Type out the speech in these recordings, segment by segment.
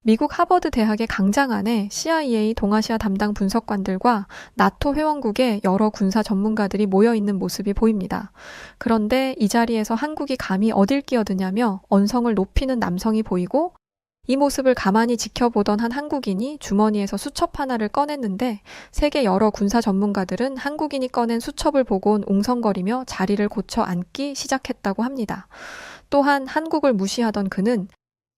미국 하버드 대학의 강장 안에 CIA 동아시아 담당 분석관들과 나토 회원국의 여러 군사 전문가들이 모여 있는 모습이 보입니다. 그런데 이 자리에서 한국이 감히 어딜 끼어드냐며 언성을 높이는 남성이 보이고 이 모습을 가만히 지켜보던 한 한국인이 주머니에서 수첩 하나를 꺼냈는데 세계 여러 군사 전문가들은 한국인이 꺼낸 수첩을 보곤 웅성거리며 자리를 고쳐 앉기 시작했다고 합니다. 또한 한국을 무시하던 그는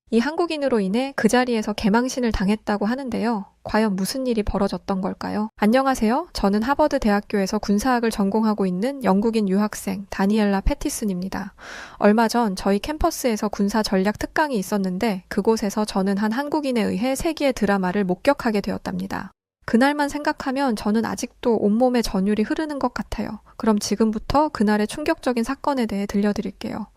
이 한국인으로 인해 그 자리에서 개망신을 당했다고 하는데요. 과연 무슨 일이 벌어졌던 걸까요? 안녕하세요. 저는 하버드 대학교에서 군사학을 전공하고 있는 영국인 유학생 다니엘라 패티슨입니다. 얼마 전 저희 캠퍼스에서 군사 전략 특강이 있었는데 그곳에서 저는 한 한국인에 의해 세기의 드라마를 목격하게 되었답니다. 그날만 생각하면 저는 아직도 온몸에 전율이 흐르는 것 같아요. 그럼 지금부터 그날의 충격적인 사건에 대해 들려드릴게요.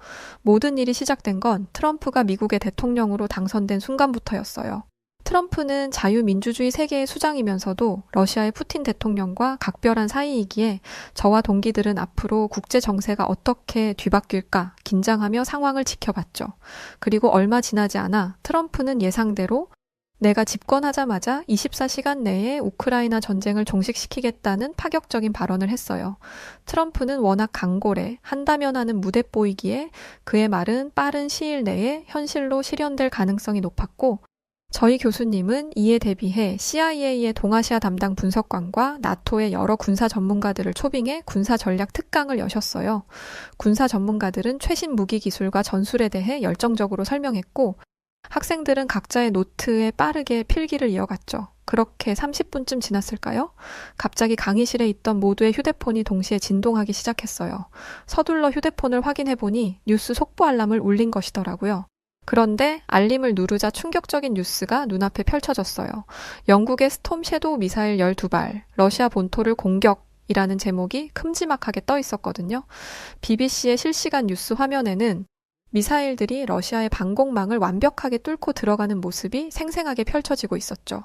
모든 일이 시작된 건 트럼프가 미국의 대통령으로 당선된 순간부터였어요. 트럼프는 자유민주주의 세계의 수장이면서도 러시아의 푸틴 대통령과 각별한 사이이기에 저와 동기들은 앞으로 국제 정세가 어떻게 뒤바뀔까 긴장하며 상황을 지켜봤죠. 그리고 얼마 지나지 않아 트럼프는 예상대로 내가 집권하자마자 24시간 내에 우크라이나 전쟁을 종식시키겠다는 파격적인 발언을 했어요. 트럼프는 워낙 강골해 한다면 하는 무대뽀이기에 그의 말은 빠른 시일 내에 현실로 실현될 가능성이 높았고 저희 교수님은 이에 대비해 CIA의 동아시아 담당 분석관과 나토의 여러 군사 전문가들을 초빙해 군사 전략 특강을 여셨어요. 군사 전문가들은 최신 무기 기술과 전술에 대해 열정적으로 설명했고 학생들은 각자의 노트에 빠르게 필기를 이어갔죠. 그렇게 30분쯤 지났을까요? 갑자기 강의실에 있던 모두의 휴대폰이 동시에 진동하기 시작했어요. 서둘러 휴대폰을 확인해보니 뉴스 속보 알람을 울린 것이더라고요. 그런데 알림을 누르자 충격적인 뉴스가 눈앞에 펼쳐졌어요. 영국의 스톰 섀도우 미사일 12발, 러시아 본토를 공격, 이라는 제목이 큼지막하게 떠 있었거든요. BBC의 실시간 뉴스 화면에는 미사일들이 러시아의 방공망을 완벽하게 뚫고 들어가는 모습이 생생하게 펼쳐지고 있었죠.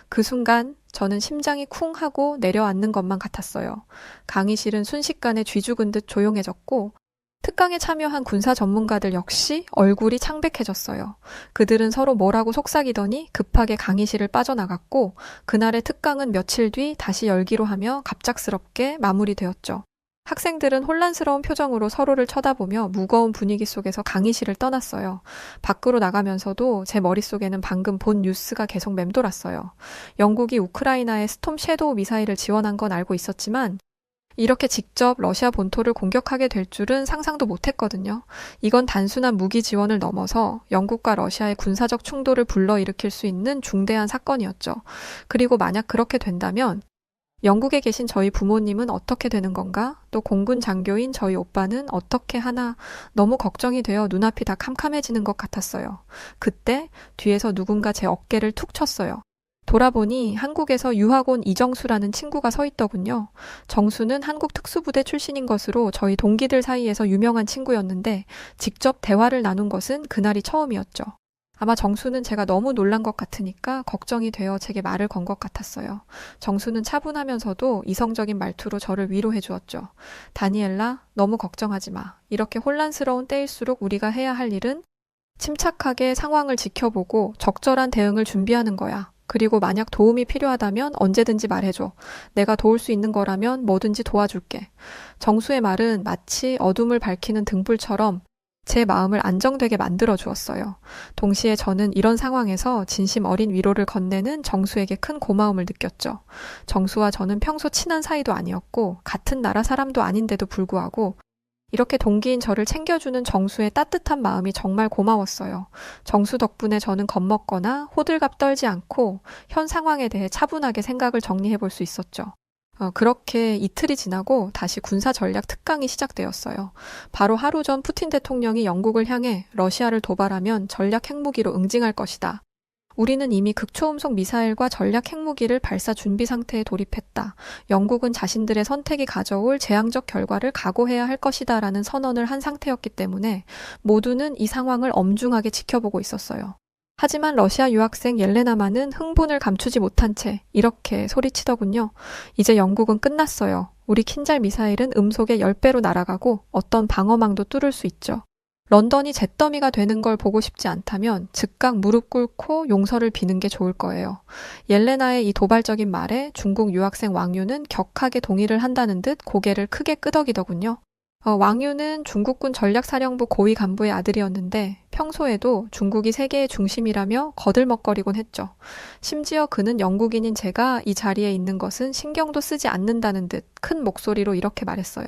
그 순간 저는 심장이 쿵 하고 내려앉는 것만 같았어요. 강의실은 순식간에 쥐죽은 듯 조용해졌고 특강에 참여한 군사 전문가들 역시 얼굴이 창백해졌어요. 그들은 서로 뭐라고 속삭이더니 급하게 강의실을 빠져나갔고 그날의 특강은 며칠 뒤 다시 열기로 하며 갑작스럽게 마무리되었죠. 학생들은 혼란스러운 표정으로 서로를 쳐다보며 무거운 분위기 속에서 강의실을 떠났어요. 밖으로 나가면서도 제 머릿속에는 방금 본 뉴스가 계속 맴돌았어요. 영국이 우크라이나에 스톰 섀도우 미사일을 지원한 건 알고 있었지만 이렇게 직접 러시아 본토를 공격하게 될 줄은 상상도 못했거든요. 이건 단순한 무기 지원을 넘어서 영국과 러시아의 군사적 충돌을 불러일으킬 수 있는 중대한 사건이었죠. 그리고 만약 그렇게 된다면 영국에 계신 저희 부모님은 어떻게 되는 건가? 또 공군 장교인 저희 오빠는 어떻게 하나? 너무 걱정이 되어 눈앞이 다 캄캄해지는 것 같았어요. 그때 뒤에서 누군가 제 어깨를 툭 쳤어요. 돌아보니 한국에서 유학 온 이정수라는 친구가 서 있더군요. 정수는 한국 특수부대 출신인 것으로 저희 동기들 사이에서 유명한 친구였는데 직접 대화를 나눈 것은 그날이 처음이었죠. 아마 정수는 제가 너무 놀란 것 같으니까 걱정이 되어 제게 말을 건 것 같았어요. 정수는 차분하면서도 이성적인 말투로 저를 위로해 주었죠. 다니엘라, 너무 걱정하지 마. 이렇게 혼란스러운 때일수록 우리가 해야 할 일은 침착하게 상황을 지켜보고 적절한 대응을 준비하는 거야. 그리고 만약 도움이 필요하다면 언제든지 말해줘. 내가 도울 수 있는 거라면 뭐든지 도와줄게. 정수의 말은 마치 어둠을 밝히는 등불처럼 제 마음을 안정되게 만들어 주었어요. 동시에 저는 이런 상황에서 진심 어린 위로를 건네는 정수에게 큰 고마움을 느꼈죠. 정수와 저는 평소 친한 사이도 아니었고 같은 나라 사람도 아닌데도 불구하고 이렇게 동기인 저를 챙겨주는 정수의 따뜻한 마음이 정말 고마웠어요. 정수 덕분에 저는 겁먹거나 호들갑 떨지 않고 현 상황에 대해 차분하게 생각을 정리해 볼 수 있었죠. 그렇게 이틀이 지나고 다시 군사 전략 특강이 시작되었어요. 바로 하루 전 푸틴 대통령이 영국을 향해 러시아를 도발하면 전략 핵무기로 응징할 것이다. 우리는 이미 극초음속 미사일과 전략 핵무기를 발사 준비 상태에 돌입했다. 영국은 자신들의 선택이 가져올 재앙적 결과를 각오해야 할 것이다 라는 선언을 한 상태였기 때문에 모두는 이 상황을 엄중하게 지켜보고 있었어요. 하지만 러시아 유학생 옐레나만은 흥분을 감추지 못한 채 이렇게 소리치더군요. 이제 영국은 끝났어요. 우리 킨잘 미사일은 음속의 10배로 날아가고 어떤 방어망도 뚫을 수 있죠. 런던이 잿더미가 되는 걸 보고 싶지 않다면 즉각 무릎 꿇고 용서를 비는 게 좋을 거예요. 옐레나의 이 도발적인 말에 중국 유학생 왕유는 격하게 동의를 한다는 듯 고개를 크게 끄덕이더군요. 왕유는 중국군 전략사령부 고위 간부의 아들이었는데 평소에도 중국이 세계의 중심이라며 거들먹거리곤 했죠. 심지어 그는 영국인인 제가 이 자리에 있는 것은 신경도 쓰지 않는다는 듯 큰 목소리로 이렇게 말했어요.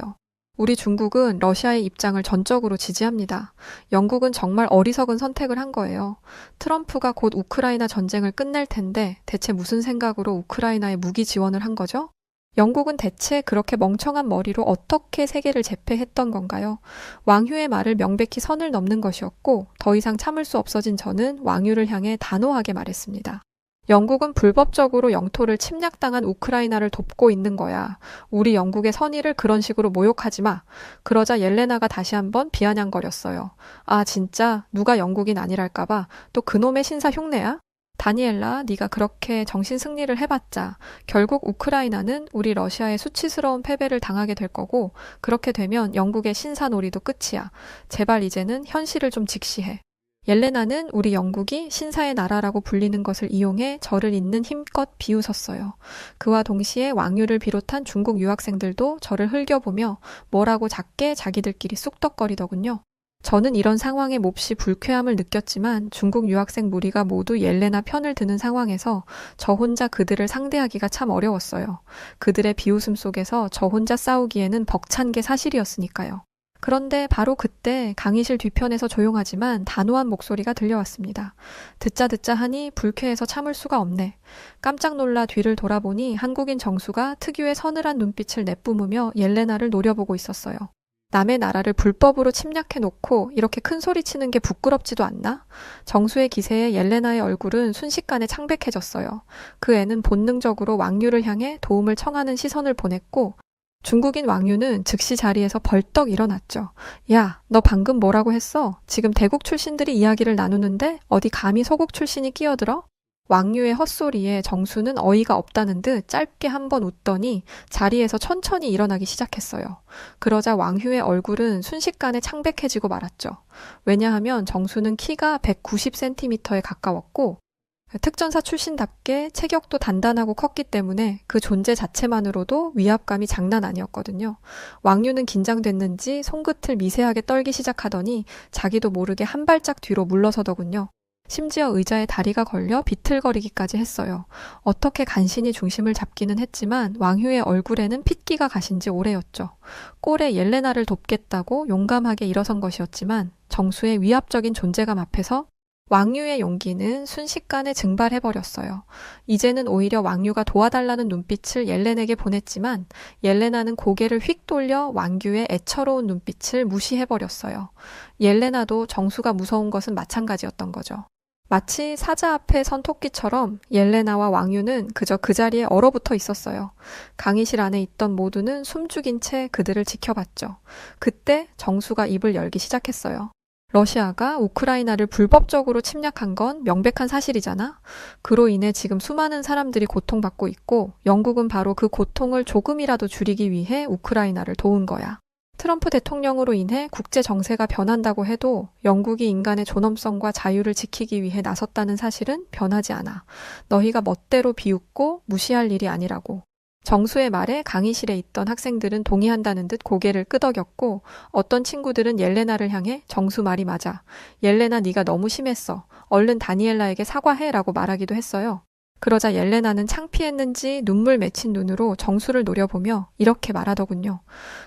우리 중국은 러시아의 입장을 전적으로 지지합니다. 영국은 정말 어리석은 선택을 한 거예요. 트럼프가 곧 우크라이나 전쟁을 끝낼 텐데 대체 무슨 생각으로 우크라이나에 무기 지원을 한 거죠? 영국은 대체 그렇게 멍청한 머리로 어떻게 세계를 제패했던 건가요? 왕유의 말을 명백히 선을 넘는 것이었고 더 이상 참을 수 없어진 저는 왕유를 향해 단호하게 말했습니다. 영국은 불법적으로 영토를 침략당한 우크라이나를 돕고 있는 거야. 우리 영국의 선의를 그런 식으로 모욕하지 마. 그러자 옐레나가 다시 한번 비아냥거렸어요. 아 진짜 누가 영국인 아니랄까봐 또 그놈의 신사 흉내야? 다니엘라, 네가 그렇게 정신 승리를 해봤자 결국 우크라이나는 우리 러시아의 수치스러운 패배를 당하게 될 거고 그렇게 되면 영국의 신사놀이도 끝이야. 제발 이제는 현실을 좀 직시해. 옐레나는 우리 영국이 신사의 나라라고 불리는 것을 이용해 저를 잇는 힘껏 비웃었어요. 그와 동시에 왕유를 비롯한 중국 유학생들도 저를 흘겨보며 뭐라고 작게 자기들끼리 쑥덕거리더군요. 저는 이런 상황에 몹시 불쾌함을 느꼈지만 중국 유학생 무리가 모두 옐레나 편을 드는 상황에서 저 혼자 그들을 상대하기가 참 어려웠어요. 그들의 비웃음 속에서 저 혼자 싸우기에는 벅찬 게 사실이었으니까요. 그런데 바로 그때 강의실 뒤편에서 조용하지만 단호한 목소리가 들려왔습니다. 듣자 하니 불쾌해서 참을 수가 없네. 깜짝 놀라 뒤를 돌아보니 한국인 정수가 특유의 서늘한 눈빛을 내뿜으며 옐레나를 노려보고 있었어요. 남의 나라를 불법으로 침략해놓고 이렇게 큰 소리 치는 게 부끄럽지도 않나? 정수의 기세에 옐레나의 얼굴은 순식간에 창백해졌어요. 그 애는 본능적으로 왕유를 향해 도움을 청하는 시선을 보냈고 중국인 왕유는 즉시 자리에서 벌떡 일어났죠. 야, 너 방금 뭐라고 했어? 지금 대국 출신들이 이야기를 나누는데 어디 감히 서국 출신이 끼어들어? 왕유의 헛소리에 정수는 어이가 없다는 듯 짧게 한번 웃더니 자리에서 천천히 일어나기 시작했어요. 그러자 왕유의 얼굴은 순식간에 창백해지고 말았죠. 왜냐하면 정수는 키가 190cm에 가까웠고 특전사 출신답게 체격도 단단하고 컸기 때문에 그 존재 자체만으로도 위압감이 장난 아니었거든요. 왕유는 긴장됐는지 손끝을 미세하게 떨기 시작하더니 자기도 모르게 한 발짝 뒤로 물러서더군요. 심지어 의자에 다리가 걸려 비틀거리기까지 했어요. 어떻게 간신히 중심을 잡기는 했지만 왕유의 얼굴에는 핏기가 가신 지 오래였죠. 꼴에 옐레나를 돕겠다고 용감하게 일어선 것이었지만 정수의 위압적인 존재감 앞에서 왕유의 용기는 순식간에 증발해버렸어요. 이제는 오히려 왕유가 도와달라는 눈빛을 옐렌에게 보냈지만 옐레나는 고개를 휙 돌려 왕유의 애처로운 눈빛을 무시해버렸어요. 옐레나도 정수가 무서운 것은 마찬가지였던 거죠. 마치 사자 앞에 선 토끼처럼 옐레나와 왕유는 그저 그 자리에 얼어붙어 있었어요. 강의실 안에 있던 모두는 숨죽인 채 그들을 지켜봤죠. 그때 정수가 입을 열기 시작했어요. 러시아가 우크라이나를 불법적으로 침략한 건 명백한 사실이잖아. 그로 인해 지금 수많은 사람들이 고통받고 있고 영국은 바로 그 고통을 조금이라도 줄이기 위해 우크라이나를 도운 거야. 트럼프 대통령으로 인해 국제 정세가 변한다고 해도 영국이 인간의 존엄성과 자유를 지키기 위해 나섰다는 사실은 변하지 않아. 너희가 멋대로 비웃고 무시할 일이 아니라고. 정수의 말에 강의실에 있던 학생들은 동의한다는 듯 고개를 끄덕였고 어떤 친구들은 옐레나를 향해 정수 말이 맞아. 옐레나 네가 너무 심했어. 얼른 다니엘라에게 사과해라고 말하기도 했어요. 그러자 옐레나는 창피했는지 눈물 맺힌 눈으로 정수를 노려보며 이렇게 말하더군요.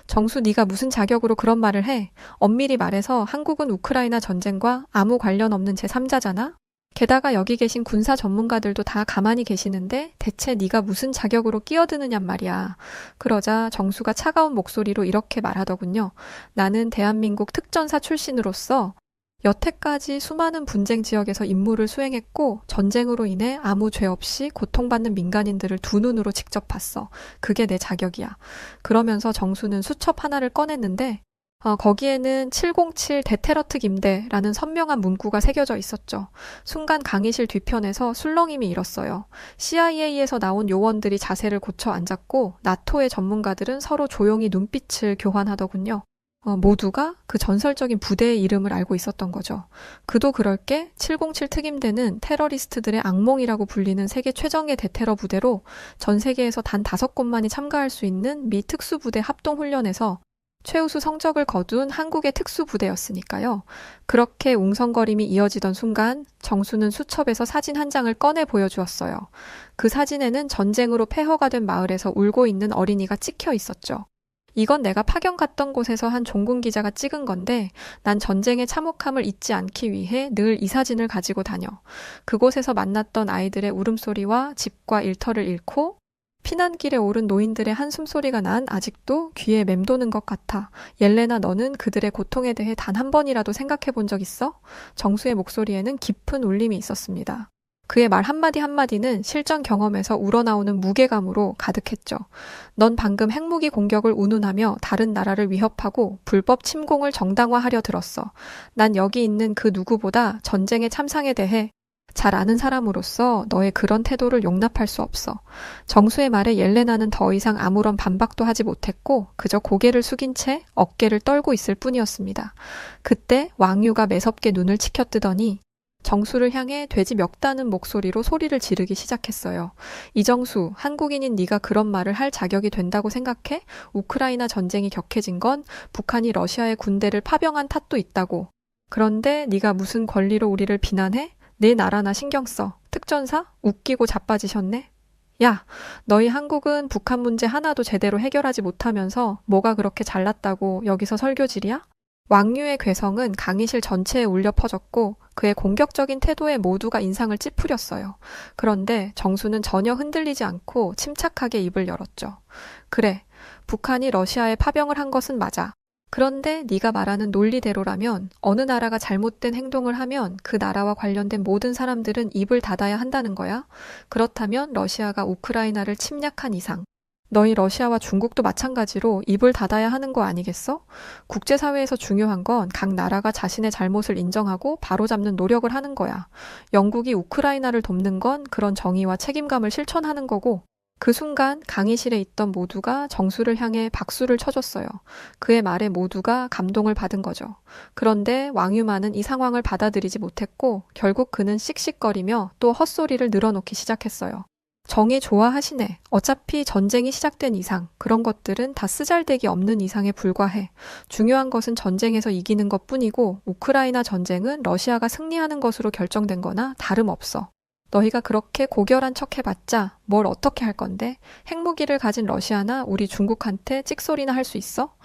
정수 네가 무슨 자격으로 그런 말을 해? 엄밀히 말해서 한국은 우크라이나 전쟁과 아무 관련 없는 제3자잖아? 게다가 여기 계신 군사 전문가들도 다 가만히 계시는데 대체 네가 무슨 자격으로 끼어드느냔 말이야. 그러자 정수가 차가운 목소리로 이렇게 말하더군요. 나는 대한민국 특전사 출신으로서 여태까지 수많은 분쟁 지역에서 임무를 수행했고 전쟁으로 인해 아무 죄 없이 고통받는 민간인들을 두 눈으로 직접 봤어. 그게 내 자격이야. 그러면서 정수는 수첩 하나를 꺼냈는데 거기에는 707 데테러트 김대라는 선명한 문구가 새겨져 있었죠. 순간 강의실 뒤편에서 술렁임이 일었어요. CIA에서 나온 요원들이 자세를 고쳐 앉았고 나토의 전문가들은 서로 조용히 눈빛을 교환하더군요. 모두가 그 전설적인 부대의 이름을 알고 있었던 거죠. 그도 그럴 게 707 특임대는 테러리스트들의 악몽이라고 불리는 세계 최정예 대테러 부대로 전 세계에서 단 5곳만이 참가할 수 있는 미 특수부대 합동훈련에서 최우수 성적을 거둔 한국의 특수부대였으니까요. 그렇게 웅성거림이 이어지던 순간 정수는 수첩에서 사진 한 장을 꺼내 보여주었어요. 그 사진에는 전쟁으로 폐허가 된 마을에서 울고 있는 어린이가 찍혀 있었죠. 이건 내가 파견 갔던 곳에서 한 종군 기자가 찍은 건데 난 전쟁의 참혹함을 잊지 않기 위해 늘 이 사진을 가지고 다녀. 그곳에서 만났던 아이들의 울음소리와 집과 일터를 잃고 피난길에 오른 노인들의 한숨소리가 난 아직도 귀에 맴도는 것 같아. 옐레나, 너는 그들의 고통에 대해 단 한 번이라도 생각해 본 적 있어? 정수의 목소리에는 깊은 울림이 있었습니다. 그의 말 한마디 한마디는 실전 경험에서 우러나오는 무게감으로 가득했죠. 넌 방금 핵무기 공격을 운운하며 다른 나라를 위협하고 불법 침공을 정당화하려 들었어. 난 여기 있는 그 누구보다 전쟁의 참상에 대해 잘 아는 사람으로서 너의 그런 태도를 용납할 수 없어. 정수의 말에 옐레나는 더 이상 아무런 반박도 하지 못했고 그저 고개를 숙인 채 어깨를 떨고 있을 뿐이었습니다. 그때 왕유가 매섭게 눈을 치켜뜨더니 정수를 향해 돼지 멱다는 목소리로 소리를 지르기 시작했어요. 이정수, 한국인인 네가 그런 말을 할 자격이 된다고 생각해? 우크라이나 전쟁이 격해진 건 북한이 러시아의 군대를 파병한 탓도 있다고. 그런데 네가 무슨 권리로 우리를 비난해? 내 나라나 신경 써. 특전사? 웃기고 자빠지셨네? 야, 너희 한국은 북한 문제 하나도 제대로 해결하지 못하면서 뭐가 그렇게 잘났다고 여기서 설교질이야? 왕유의 괴성은 강의실 전체에 울려 퍼졌고 그의 공격적인 태도에 모두가 인상을 찌푸렸어요. 그런데 정수는 전혀 흔들리지 않고 침착하게 입을 열었죠. 그래, 북한이 러시아에 파병을 한 것은 맞아. 그런데 네가 말하는 논리대로라면 어느 나라가 잘못된 행동을 하면 그 나라와 관련된 모든 사람들은 입을 닫아야 한다는 거야? 그렇다면 러시아가 우크라이나를 침략한 이상 너희 러시아와 중국도 마찬가지로 입을 닫아야 하는 거 아니겠어? 국제사회에서 중요한 건 각 나라가 자신의 잘못을 인정하고 바로잡는 노력을 하는 거야. 영국이 우크라이나를 돕는 건 그런 정의와 책임감을 실천하는 거고 그 순간 강의실에 있던 모두가 정수를 향해 박수를 쳐줬어요. 그의 말에 모두가 감동을 받은 거죠. 그런데 왕유만은 이 상황을 받아들이지 못했고 결국 그는 씩씩거리며 또 헛소리를 늘어놓기 시작했어요. 정의 좋아하시네. 어차피 전쟁이 시작된 이상 그런 것들은 다 쓰잘데기 없는 이상에 불과해. 중요한 것은 전쟁에서 이기는 것뿐이고 우크라이나 전쟁은 러시아가 승리하는 것으로 결정된 거나 다름없어. 너희가 그렇게 고결한 척 해봤자 뭘 어떻게 할 건데? 핵무기를 가진 러시아나 우리 중국한테 찍소리나 할 수 있어?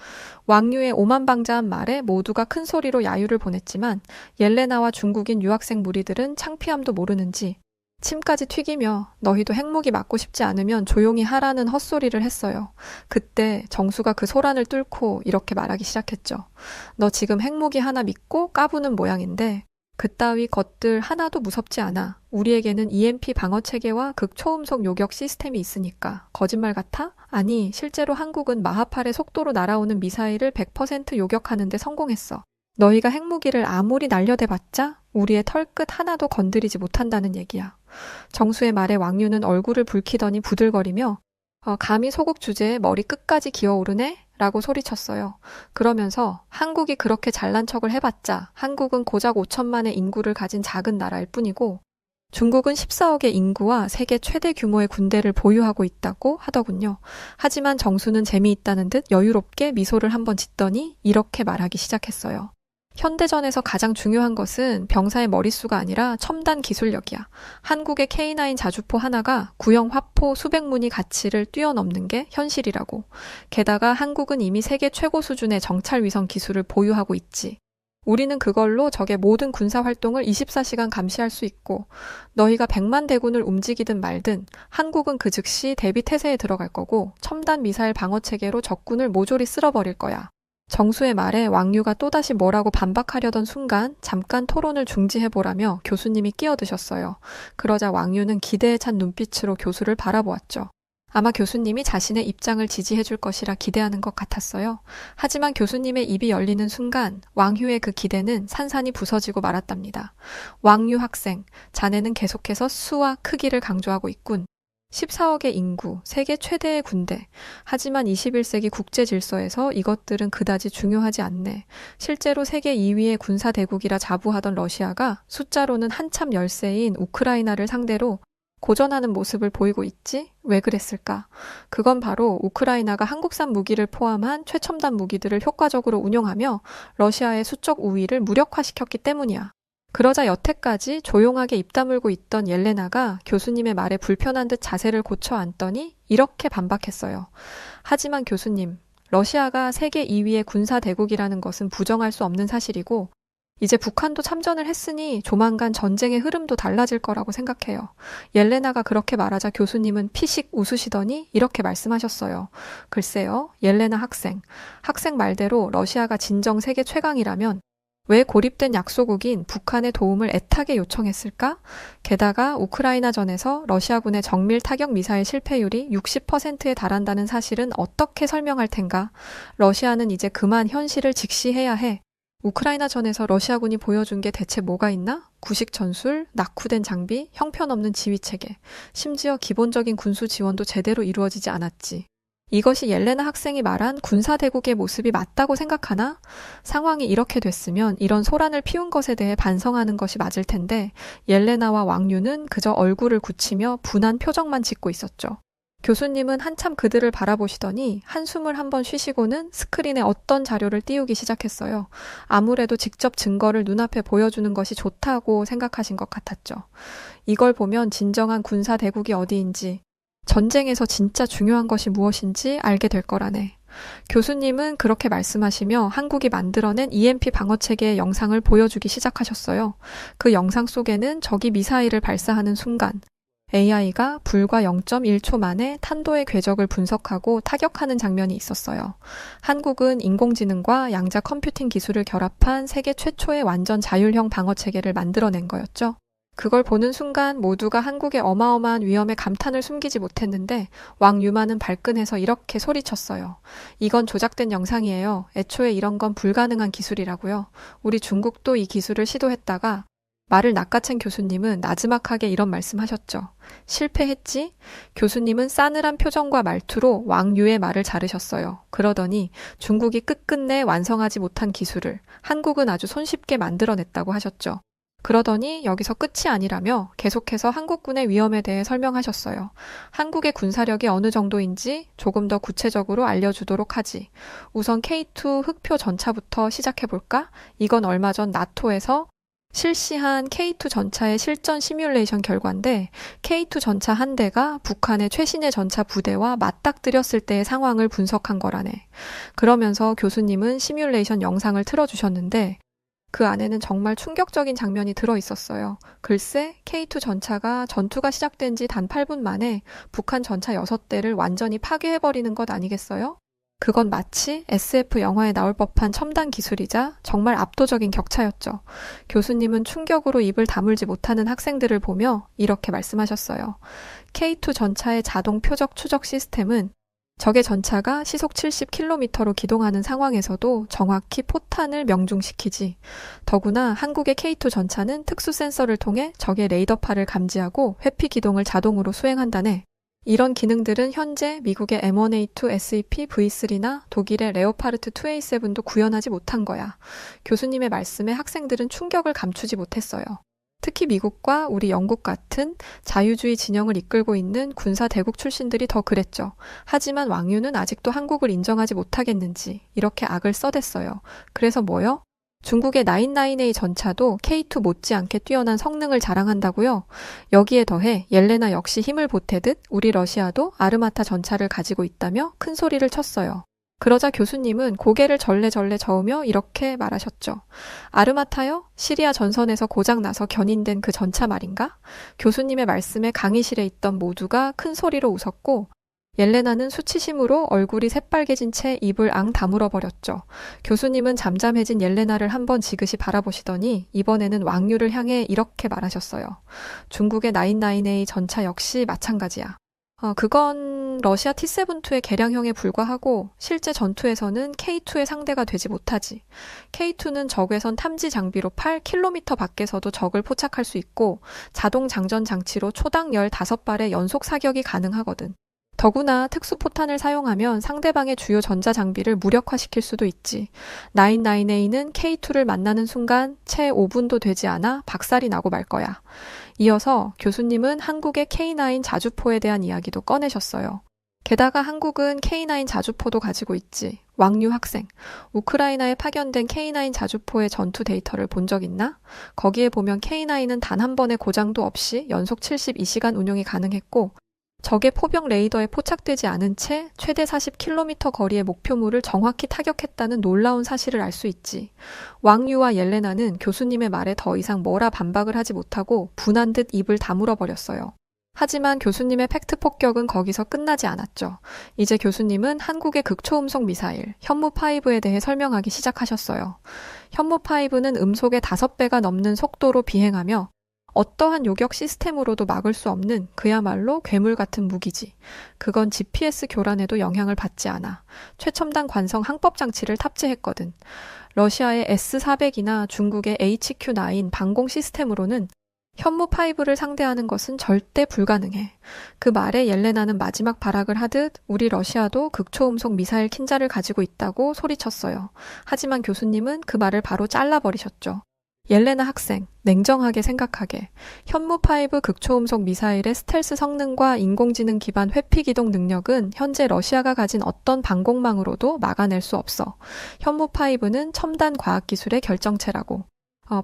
왕유의 오만방자한 말에 모두가 큰 소리로 야유를 보냈지만 옐레나와 중국인 유학생 무리들은 창피함도 모르는지 침까지 튀기며 너희도 핵무기 맞고 싶지 않으면 조용히 하라는 헛소리를 했어요. 그때 정수가 그 소란을 뚫고 이렇게 말하기 시작했죠. 너 지금 핵무기 하나 믿고 까부는 모양인데 그따위 것들 하나도 무섭지 않아. 우리에게는 EMP 방어 체계와 극초음속 요격 시스템이 있으니까. 거짓말 같아? 아니, 실제로 한국은 마하8의 속도로 날아오는 미사일을 100% 요격하는 데 성공했어. 너희가 핵무기를 아무리 날려대봤자 우리의 털끝 하나도 건드리지 못한다는 얘기야. 정수의 말에 왕유는 얼굴을 붉히더니 부들거리며 감히 소국 주제에 머리 끝까지 기어오르네? 라고 소리쳤어요. 그러면서 한국이 그렇게 잘난 척을 해봤자 한국은 고작 5천만의 인구를 가진 작은 나라일 뿐이고 중국은 14억의 인구와 세계 최대 규모의 군대를 보유하고 있다고 하더군요. 하지만 정수는 재미있다는 듯 여유롭게 미소를 한번 짓더니 이렇게 말하기 시작했어요. 현대전에서 가장 중요한 것은 병사의 머릿수가 아니라 첨단 기술력이야. 한국의 K9 자주포 하나가 구형 화포 수백 문의 가치를 뛰어넘는 게 현실이라고. 게다가 한국은 이미 세계 최고 수준의 정찰 위성 기술을 보유하고 있지. 우리는 그걸로 적의 모든 군사활동을 24시간 감시할 수 있고 너희가 100만 대군을 움직이든 말든 한국은 그 즉시 대비태세에 들어갈 거고 첨단 미사일 방어체계로 적군을 모조리 쓸어버릴 거야. 정수의 말에 왕유가 또다시 뭐라고 반박하려던 순간 잠깐 토론을 중지해보라며 교수님이 끼어드셨어요. 그러자 왕유는 기대에 찬 눈빛으로 교수를 바라보았죠. 아마 교수님이 자신의 입장을 지지해줄 것이라 기대하는 것 같았어요. 하지만 교수님의 입이 열리는 순간 왕유의 그 기대는 산산이 부서지고 말았답니다. 왕유 학생, 자네는 계속해서 수와 크기를 강조하고 있군. 14억의 인구, 세계 최대의 군대. 하지만 21세기 국제 질서에서 이것들은 그다지 중요하지 않네. 실제로 세계 2위의 군사 대국이라 자부하던 러시아가 숫자로는 한참 열세인 우크라이나를 상대로 고전하는 모습을 보이고 있지? 왜 그랬을까? 그건 바로 우크라이나가 한국산 무기를 포함한 최첨단 무기들을 효과적으로 운용하며 러시아의 수적 우위를 무력화시켰기 때문이야. 그러자 여태까지 조용하게 입 다물고 있던 옐레나가 교수님의 말에 불편한 듯 자세를 고쳐 앉더니 이렇게 반박했어요. 하지만 교수님, 러시아가 세계 2위의 군사 대국이라는 것은 부정할 수 없는 사실이고 이제 북한도 참전을 했으니 조만간 전쟁의 흐름도 달라질 거라고 생각해요. 옐레나가 그렇게 말하자 교수님은 피식 웃으시더니 이렇게 말씀하셨어요. 글쎄요, 옐레나 학생. 학생 말대로 러시아가 진정 세계 최강이라면 왜 고립된 약소국인 북한의 도움을 애타게 요청했을까? 게다가 우크라이나전에서 러시아군의 정밀 타격 미사일 실패율이 60%에 달한다는 사실은 어떻게 설명할 텐가? 러시아는 이제 그만 현실을 직시해야 해. 우크라이나전에서 러시아군이 보여준 게 대체 뭐가 있나? 구식 전술, 낙후된 장비, 형편없는 지휘체계, 심지어 기본적인 군수 지원도 제대로 이루어지지 않았지. 이것이 옐레나 학생이 말한 군사대국의 모습이 맞다고 생각하나? 상황이 이렇게 됐으면 이런 소란을 피운 것에 대해 반성하는 것이 맞을 텐데 옐레나와 왕유는 그저 얼굴을 굳히며 분한 표정만 짓고 있었죠. 교수님은 한참 그들을 바라보시더니 한숨을 한번 쉬시고는 스크린에 어떤 자료를 띄우기 시작했어요. 아무래도 직접 증거를 눈앞에 보여주는 것이 좋다고 생각하신 것 같았죠. 이걸 보면 진정한 군사 대국이 어디인지, 전쟁에서 진짜 중요한 것이 무엇인지 알게 될 거라네. 교수님은 그렇게 말씀하시며 한국이 만들어낸 EMP 방어체계의 영상을 보여주기 시작하셨어요. 그 영상 속에는 적이 미사일을 발사하는 순간 AI가 불과 0.1초 만에 탄도의 궤적을 분석하고 타격하는 장면이 있었어요. 한국은 인공지능과 양자 컴퓨팅 기술을 결합한 세계 최초의 완전 자율형 방어체계를 만들어낸 거였죠. 그걸 보는 순간 모두가 한국의 어마어마한 위험에 감탄을 숨기지 못했는데 왕유마는 발끈해서 이렇게 소리쳤어요. 이건 조작된 영상이에요. 애초에 이런 건 불가능한 기술이라고요. 우리 중국도 이 기술을 시도했다가 말을 낚아챈 교수님은 나지막하게 이런 말씀하셨죠. 실패했지? 교수님은 싸늘한 표정과 말투로 왕유의 말을 자르셨어요. 그러더니 중국이 끝끝내 완성하지 못한 기술을 한국은 아주 손쉽게 만들어냈다고 하셨죠. 그러더니 여기서 끝이 아니라며 계속해서 한국군의 위험에 대해 설명하셨어요. 한국의 군사력이 어느 정도인지 조금 더 구체적으로 알려주도록 하지. 우선 K2 흑표 전차부터 시작해볼까? 이건 얼마 전 나토에서 실시한 K2 전차의 실전 시뮬레이션 결과인데 K2 전차 한 대가 북한의 최신의 전차 부대와 맞닥뜨렸을 때의 상황을 분석한 거라네. 그러면서 교수님은 시뮬레이션 영상을 틀어주셨는데 그 안에는 정말 충격적인 장면이 들어있었어요. 글쎄 K2 전차가 전투가 시작된 지 단 8분 만에 북한 전차 6대를 완전히 파괴해버리는 것 아니겠어요? 그건 마치 SF 영화에 나올 법한 첨단 기술이자 정말 압도적인 격차였죠. 교수님은 충격으로 입을 다물지 못하는 학생들을 보며 이렇게 말씀하셨어요. K2 전차의 자동 표적 추적 시스템은 적의 전차가 시속 70km로 기동하는 상황에서도 정확히 포탄을 명중시키지. 더구나 한국의 K2 전차는 특수 센서를 통해 적의 레이더파를 감지하고 회피 기동을 자동으로 수행한다네. 이런 기능들은 현재 미국의 M1A2 SEP V3나 독일의 레오파르트 2A7도 구현하지 못한 거야. 교수님의 말씀에 학생들은 충격을 감추지 못했어요. 특히 미국과 우리 영국 같은 자유주의 진영을 이끌고 있는 군사 대국 출신들이 더 그랬죠. 하지만 왕유는 아직도 한국을 인정하지 못하겠는지 이렇게 악을 써댔어요. 그래서 뭐요? 중국의 998A 전차도 K2 못지않게 뛰어난 성능을 자랑한다고요? 여기에 더해 옐레나 역시 힘을 보태듯 우리 러시아도 아르마타 전차를 가지고 있다며 큰 소리를 쳤어요. 그러자 교수님은 고개를 절레절레 저으며 이렇게 말하셨죠. 아르마타요? 시리아 전선에서 고장나서 견인된 그 전차 말인가? 교수님의 말씀에 강의실에 있던 모두가 큰 소리로 웃었고 옐레나는 수치심으로 얼굴이 새빨개진 채 입을 앙 다물어 버렸죠. 교수님은 잠잠해진 옐레나를 한번 지그시 바라보시더니 이번에는 왕유를 향해 이렇게 말하셨어요. 중국의 998A 전차 역시 마찬가지야. 그건 러시아 T-72의 개량형에 불과하고 실제 전투에서는 K2의 상대가 되지 못하지. K2는 적외선 탐지 장비로 8km 밖에서도 적을 포착할 수 있고 자동 장전 장치로 초당 15발의 연속 사격이 가능하거든. 더구나 특수포탄을 사용하면 상대방의 주요 전자장비를 무력화시킬 수도 있지. 998A는 K2를 만나는 순간 채 5분도 되지 않아 박살이 나고 말 거야. 이어서 교수님은 한국의 K9 자주포에 대한 이야기도 꺼내셨어요. 게다가 한국은 K9 자주포도 가지고 있지. 왕유 학생, 우크라이나에 파견된 K9 자주포의 전투 데이터를 본 적 있나? 거기에 보면 K9은 단 한 번의 고장도 없이 연속 72시간 운용이 가능했고 적의 포병 레이더에 포착되지 않은 채 최대 40km 거리의 목표물을 정확히 타격했다는 놀라운 사실을 알 수 있지. 왕유와 옐레나는 교수님의 말에 더 이상 뭐라 반박을 하지 못하고 분한 듯 입을 다물어 버렸어요. 하지만 교수님의 팩트 폭격은 거기서 끝나지 않았죠. 이제 교수님은 한국의 극초음속 미사일 현무5에 대해 설명하기 시작하셨어요. 현무5는 음속의 5배가 넘는 속도로 비행하며 어떠한 요격 시스템으로도 막을 수 없는 그야말로 괴물 같은 무기지. 그건 GPS 교란에도 영향을 받지 않아. 최첨단 관성 항법 장치를 탑재했거든. 러시아의 S-400이나 중국의 HQ-9 방공 시스템으로는 현무5를 상대하는 것은 절대 불가능해. 그 말에 옐레나는 마지막 발악을 하듯 우리 러시아도 극초음속 미사일 킨자를 가지고 있다고 소리쳤어요. 하지만 교수님은 그 말을 바로 잘라버리셨죠. 옐레나 학생, 냉정하게 생각하게. 현무5 극초음속 미사일의 스텔스 성능과 인공지능 기반 회피기동 능력은 현재 러시아가 가진 어떤 방공망으로도 막아낼 수 없어. 현무5는 첨단 과학기술의 결정체라고.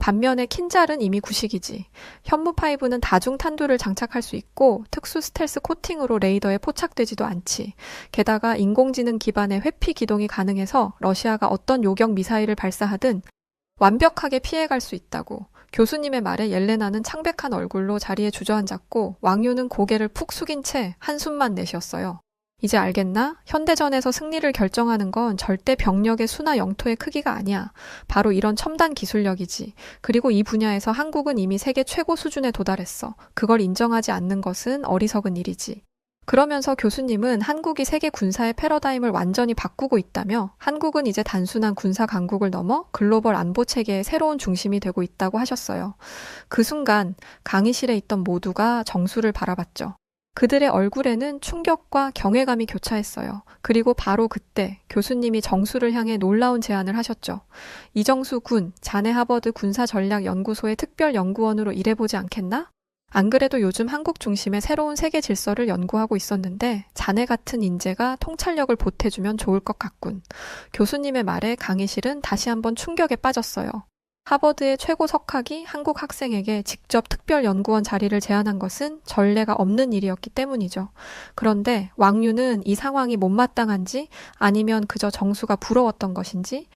반면에 킨잘은 이미 구식이지. 현무5는 다중탄두를 장착할 수 있고 특수 스텔스 코팅으로 레이더에 포착되지도 않지. 게다가 인공지능 기반의 회피 기동이 가능해서 러시아가 어떤 요격 미사일을 발사하든 완벽하게 피해갈 수 있다고. 교수님의 말에 옐레나는 창백한 얼굴로 자리에 주저앉았고 왕유는 고개를 푹 숙인 채 한숨만 내쉬었어요. 이제 알겠나? 현대전에서 승리를 결정하는 건 절대 병력의 수나 영토의 크기가 아니야. 바로 이런 첨단 기술력이지. 그리고 이 분야에서 한국은 이미 세계 최고 수준에 도달했어. 그걸 인정하지 않는 것은 어리석은 일이지. 그러면서 교수님은 한국이 세계 군사의 패러다임을 완전히 바꾸고 있다며 한국은 이제 단순한 군사 강국을 넘어 글로벌 안보 체계의 새로운 중심이 되고 있다고 하셨어요. 그 순간 강의실에 있던 모두가 정수를 바라봤죠. 그들의 얼굴에는 충격과 경외감이 교차했어요. 그리고 바로 그때 교수님이 정수를 향해 놀라운 제안을 하셨죠. 이정수 군, 자네 하버드 군사전략연구소의 특별연구원으로 일해보지 않겠나? 안 그래도 요즘 한국 중심의 새로운 세계 질서를 연구하고 있었는데 자네 같은 인재가 통찰력을 보태주면 좋을 것 같군. 교수님의 말에 강의실은 다시 한번 충격에 빠졌어요. 하버드의 최고 석학이 한국 학생에게 직접 특별연구원 자리를 제안한 것은 전례가 없는 일이었기 때문이죠. 그런데 왕유는 이 상황이 못마땅한지 아니면 그저 정수가 부러웠던 것인지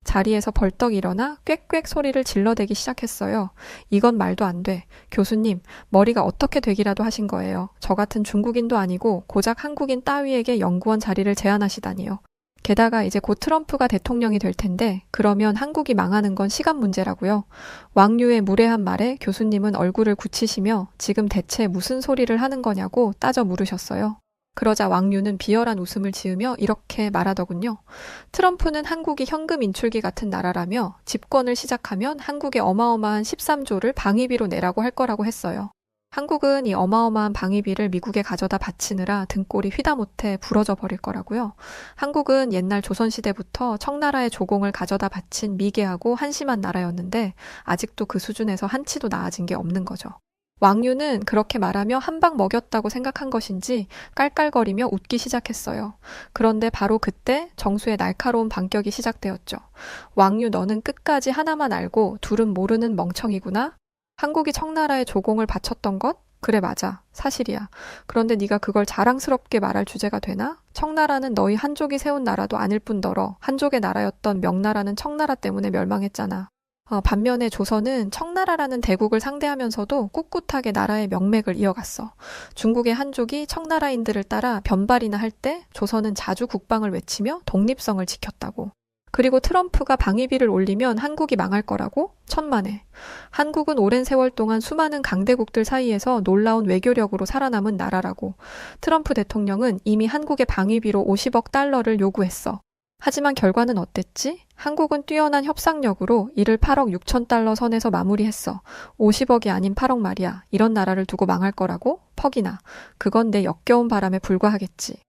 자리에서 벌떡 일어나 꽥꽥 소리를 질러대기 시작했어요. 이건 말도 안 돼. 교수님, 머리가 어떻게 되기라도 하신 거예요. 저 같은 중국인도 아니고 고작 한국인 따위에게 연구원 자리를 제안하시다니요. 게다가 이제 곧 트럼프가 대통령이 될 텐데 그러면 한국이 망하는 건 시간 문제라고요. 왕유의 무례한 말에 교수님은 얼굴을 굳히시며 지금 대체 무슨 소리를 하는 거냐고 따져 물으셨어요. 그러자 왕유는 비열한 웃음을 지으며 이렇게 말하더군요. 트럼프는 한국이 현금 인출기 같은 나라라며 집권을 시작하면 한국에 어마어마한 13조를 방위비로 내라고 할 거라고 했어요. 한국은 이 어마어마한 방위비를 미국에 가져다 바치느라 등골이 휘다못해 부러져 버릴 거라고요. 한국은 옛날 조선시대부터 청나라의 조공을 가져다 바친 미개하고 한심한 나라였는데 아직도 그 수준에서 한치도 나아진 게 없는 거죠. 왕유는 그렇게 말하며 한 방 먹였다고 생각한 것인지 깔깔거리며 웃기 시작했어요. 그런데 바로 그때 정수의 날카로운 반격이 시작되었죠. 왕유, 너는 끝까지 하나만 알고 둘은 모르는 멍청이구나. 한국이 청나라에 조공을 바쳤던 것? 그래, 맞아. 사실이야. 그런데 네가 그걸 자랑스럽게 말할 주제가 되나? 청나라는 너희 한족이 세운 나라도 아닐 뿐더러 한족의 나라였던 명나라는 청나라 때문에 멸망했잖아. 반면에 조선은 청나라라는 대국을 상대하면서도 꿋꿋하게 나라의 명맥을 이어갔어. 중국의 한족이 청나라인들을 따라 변발이나 할 때 조선은 자주 국방을 외치며 독립성을 지켰다고. 그리고 트럼프가 방위비를 올리면 한국이 망할 거라고? 천만에. 한국은 오랜 세월 동안 수많은 강대국들 사이에서 놀라운 외교력으로 살아남은 나라라고. 트럼프 대통령은 이미 한국의 방위비로 50억 달러를 요구했어. 하지만 결과는 어땠지? 한국은 뛰어난 협상력으로 이를 8억 6천 달러 선에서 마무리했어. 50억이 아닌 8억 말이야. 이런 나라를 두고 망할 거라고? 퍽이나. 그건 내 역겨운 바람에 불과하겠지.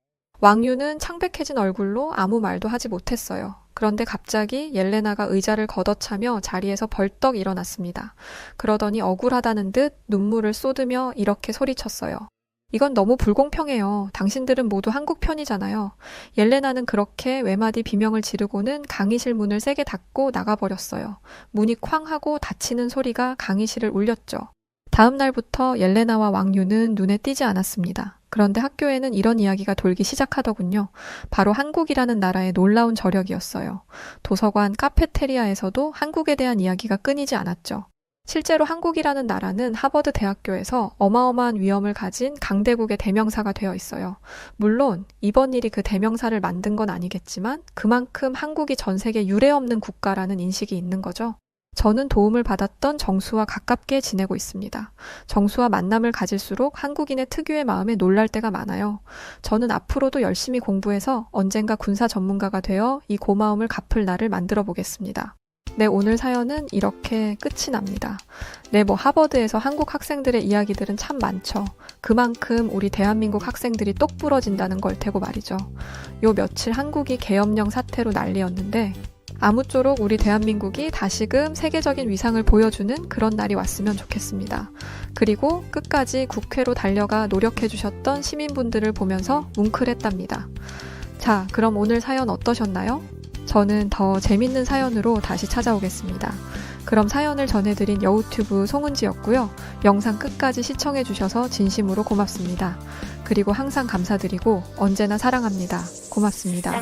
왕유는 창백해진 얼굴로 아무 말도 하지 못했어요. 그런데 갑자기 옐레나가 의자를 걷어차며 자리에서 벌떡 일어났습니다. 그러더니 억울하다는 듯 눈물을 쏟으며 이렇게 소리쳤어요. 이건 너무 불공평해요. 당신들은 모두 한국 편이잖아요. 옐레나는 그렇게 외마디 비명을 지르고는 강의실 문을 세게 닫고 나가버렸어요. 문이 쾅 하고 닫히는 소리가 강의실을 울렸죠. 다음 날부터 옐레나와 왕유는 눈에 띄지 않았습니다. 그런데 학교에는 이런 이야기가 돌기 시작하더군요. 바로 한국이라는 나라의 놀라운 저력이었어요. 도서관, 카페테리아에서도 한국에 대한 이야기가 끊이지 않았죠. 실제로 한국이라는 나라는 하버드 대학교에서 어마어마한 위엄을 가진 강대국의 대명사가 되어 있어요. 물론 이번 일이 그 대명사를 만든 건 아니겠지만 그만큼 한국이 전 세계 유례없는 국가라는 인식이 있는 거죠. 저는 도움을 받았던 정수와 가깝게 지내고 있습니다. 정수와 만남을 가질수록 한국인의 특유의 마음에 놀랄 때가 많아요. 저는 앞으로도 열심히 공부해서 언젠가 군사 전문가가 되어 이 고마움을 갚을 날을 만들어 보겠습니다. 네, 오늘 사연은 이렇게 끝이 납니다. 네, 하버드에서 한국 학생들의 이야기들은 참 많죠. 그만큼 우리 대한민국 학생들이 똑 부러진다는 걸 테고 말이죠. 요 며칠 한국이 계엄령 사태로 난리였는데 아무쪼록 우리 대한민국이 다시금 세계적인 위상을 보여주는 그런 날이 왔으면 좋겠습니다. 그리고 끝까지 국회로 달려가 노력해주셨던 시민분들을 보면서 뭉클했답니다. 자, 그럼 오늘 사연 어떠셨나요? 저는 더 재밌는 사연으로 다시 찾아오겠습니다. 그럼 사연을 전해드린 여우튜브 송은지였고요. 영상 끝까지 시청해주셔서 진심으로 고맙습니다. 그리고 항상 감사드리고 언제나 사랑합니다. 고맙습니다.